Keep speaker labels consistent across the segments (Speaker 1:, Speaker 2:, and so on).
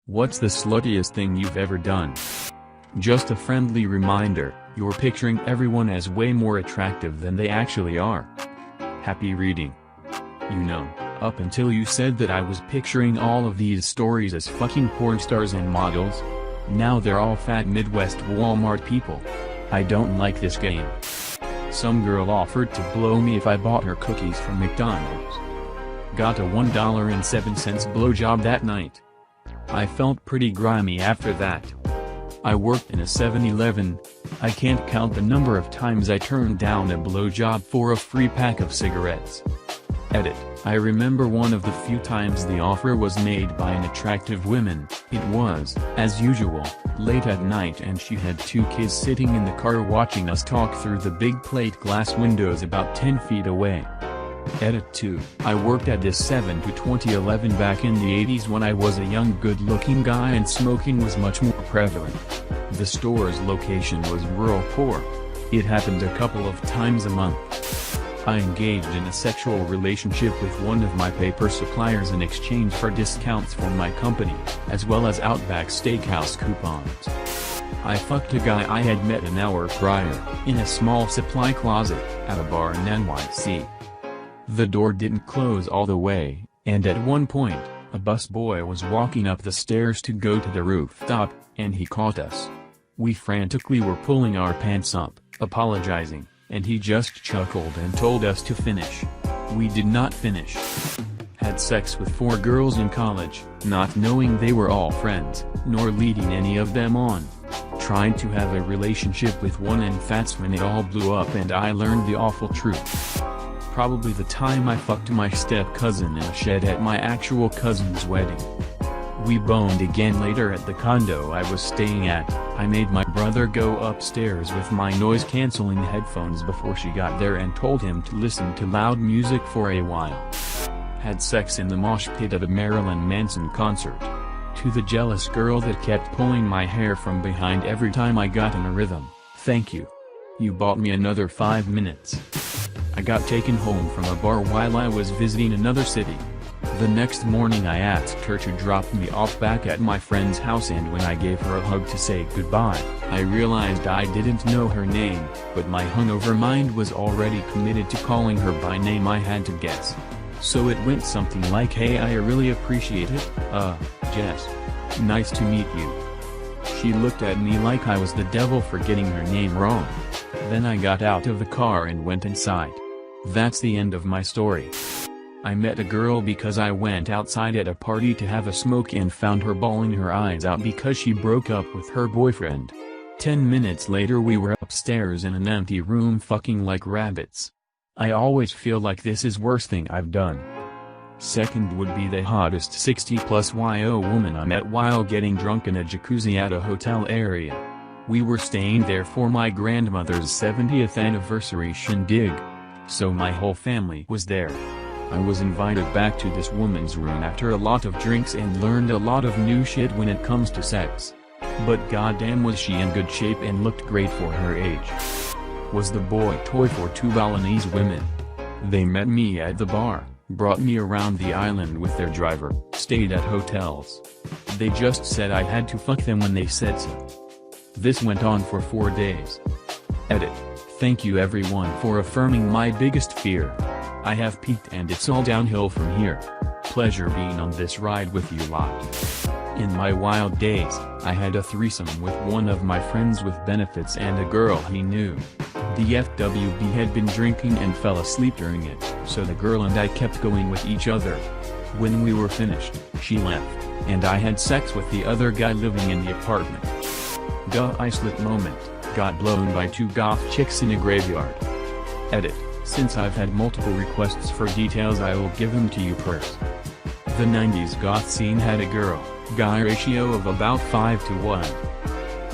Speaker 1: What's the sluttiest thing you've ever done? Just a friendly reminder, you're picturing everyone as way more attractive than they actually are. Happy reading. You know, up until you said that I was picturing all of these stories as fucking porn stars and models. Now they're all fat Midwest Walmart people. I don't like this game. Some girl offered to blow me if I bought her cookies from McDonald's. Got a $1.07 blowjob that night. I felt pretty grimy after that. I worked in a 7-Eleven. I can't count the number of times I turned down a blowjob for a free pack of cigarettes. Edit. I remember one of the few times the offer was made by an attractive woman. It was, as usual, late at night and she had 2 kids sitting in the car watching us talk through the big plate glass windows about 10 feet away. Edit 2. I worked at this 7 to 2011 back in the 80s when I was a young good-looking guy and smoking was much more prevalent. The store's location was rural poor. It happened a couple of times a month. I engaged in a sexual relationship with one of my paper suppliers in exchange for discounts for my company, as well as Outback Steakhouse coupons. I fucked a guy I had met an hour prior, in a small supply closet, at a bar in NYC. The door didn't close all the way, and at one point, a busboy was walking up the stairs to go to the rooftop, and he caught us. We frantically were pulling our pants up, apologizing, and he just chuckled and told us to finish. We did not finish. Had sex with 4 girls in college, not knowing they were all friends, nor leading any of them on. Tried to have a relationship with one and that's when it all blew up and I learned the awful truth. Probably the time I fucked my step-cousin in a shed at my actual cousin's wedding. We boned again later at the condo I was staying at. I made my brother go upstairs with my noise-canceling headphones before she got there and told him to listen to loud music for a while. Had sex in the mosh pit of a Marilyn Manson concert. To the jealous girl that kept pulling my hair from behind every time I got in a rhythm, thank you. You bought me another 5 minutes. I got taken home from a bar while I was visiting another city. The next morning I asked her to drop me off back at my friend's house and when I gave her a hug to say goodbye, I realized I didn't know her name, but my hungover mind was already committed to calling her by name. I had to guess. So it went something like, "Hey, I really appreciate it, Jess. Nice to meet you." She looked at me like I was the devil for getting her name wrong. Then I got out of the car and went inside. That's the end of my story. I met a girl because I went outside at a party to have a smoke and found her bawling her eyes out because she broke up with her boyfriend. 10 minutes later we were upstairs in an empty room fucking like rabbits. I always feel like this is worst thing I've done. Second would be the hottest 60+ YO woman I met while getting drunk in a jacuzzi at a hotel area. We were staying there for my grandmother's 70th anniversary shindig. So my whole family was there. I was invited back to this woman's room after a lot of drinks and learned a lot of new shit when it comes to sex. But goddamn was she in good shape and looked great for her age. Was the boy toy for 2 Balinese women. They met me at the bar, brought me around the island with their driver, stayed at hotels. They just said I had to fuck them when they said so. This went on for 4 days. Edit. Thank you everyone for affirming my biggest fear. I have peaked and it's all downhill from here. Pleasure being on this ride with you lot. In my wild days, I had a threesome with one of my friends with benefits and a girl he knew. The FWB had been drinking and fell asleep during it, so the girl and I kept going with each other. When we were finished, she left, and I had sex with the other guy living in the apartment. Duh, isolate moment, got blown by 2 goth chicks in a graveyard. Edit. Since I've had multiple requests for details I will give them to you first. The 90s goth scene had a girl-guy ratio of about 5 to 1.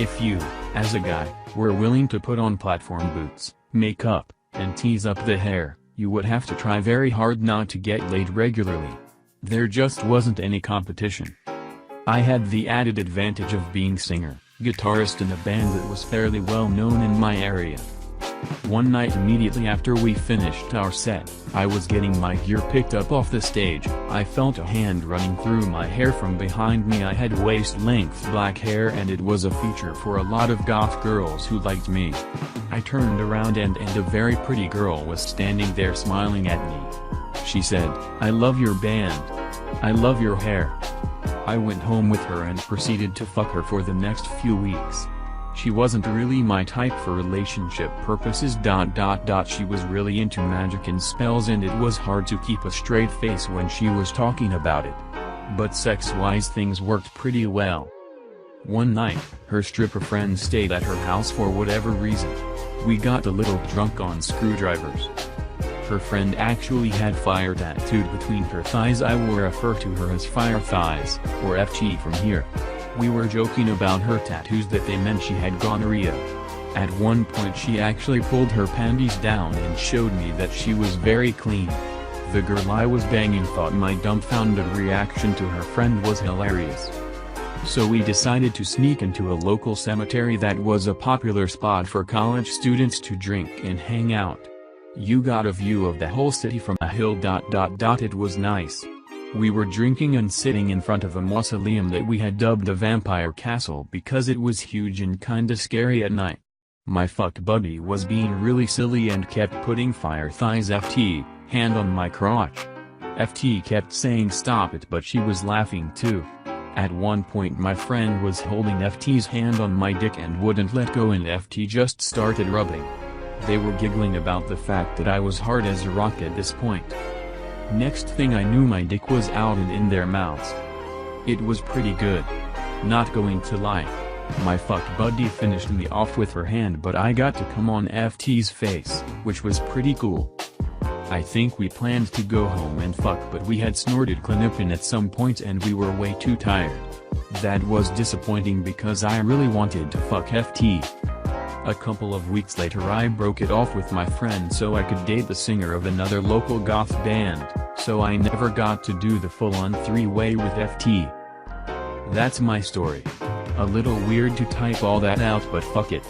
Speaker 1: If you, as a guy, were willing to put on platform boots, makeup, and tease up the hair, you would have to try very hard not to get laid regularly. There just wasn't any competition. I had the added advantage of being singer, guitarist in a band that was fairly well known in my area. One night immediately after we finished our set, I was getting my gear picked up off the stage. I felt a hand running through my hair from behind me. I had waist-length black hair and it was a feature for a lot of goth girls who liked me. I turned around and a very pretty girl was standing there smiling at me. She said, "I love your band. I love your hair." I went home with her and proceeded to fuck her for the next few weeks. She wasn't really my type for relationship purposes. She was really into magic and spells and it was hard to keep a straight face when she was talking about it. But sex-wise things worked pretty well. One night, her stripper friend stayed at her house for whatever reason. We got a little drunk on screwdrivers. Her friend actually had fire tattooed between her thighs. I will refer to her as fire thighs, or FT from here. We were joking about her tattoos that they meant she had gonorrhea. At one point she actually pulled her panties down and showed me that she was very clean. The girl I was banging thought my dumbfounded reaction to her friend was hilarious. So we decided to sneak into a local cemetery that was a popular spot for college students to drink and hang out. You got a view of the whole city from a hill. It was nice. We were drinking and sitting in front of a mausoleum that we had dubbed the Vampire Castle because it was huge and kinda scary at night. My fucked buddy was being really silly and kept putting fire thighs FT, hand on my crotch. FT kept saying stop it, but she was laughing too. At one point my friend was holding FT's hand on my dick and wouldn't let go and FT just started rubbing. They were giggling about the fact that I was hard as a rock at this point. Next thing I knew my dick was out and in their mouths. It was pretty good. Not going to lie. My fucked buddy finished me off with her hand, but I got to come on FT's face, which was pretty cool. I think we planned to go home and fuck, but we had snorted clonopin at some point and we were way too tired. That was disappointing because I really wanted to fuck FT. A couple of weeks later I broke it off with my friend so I could date the singer of another local goth band, so I never got to do the full-on three-way with FT. That's my story. A little weird to type all that out, but fuck it.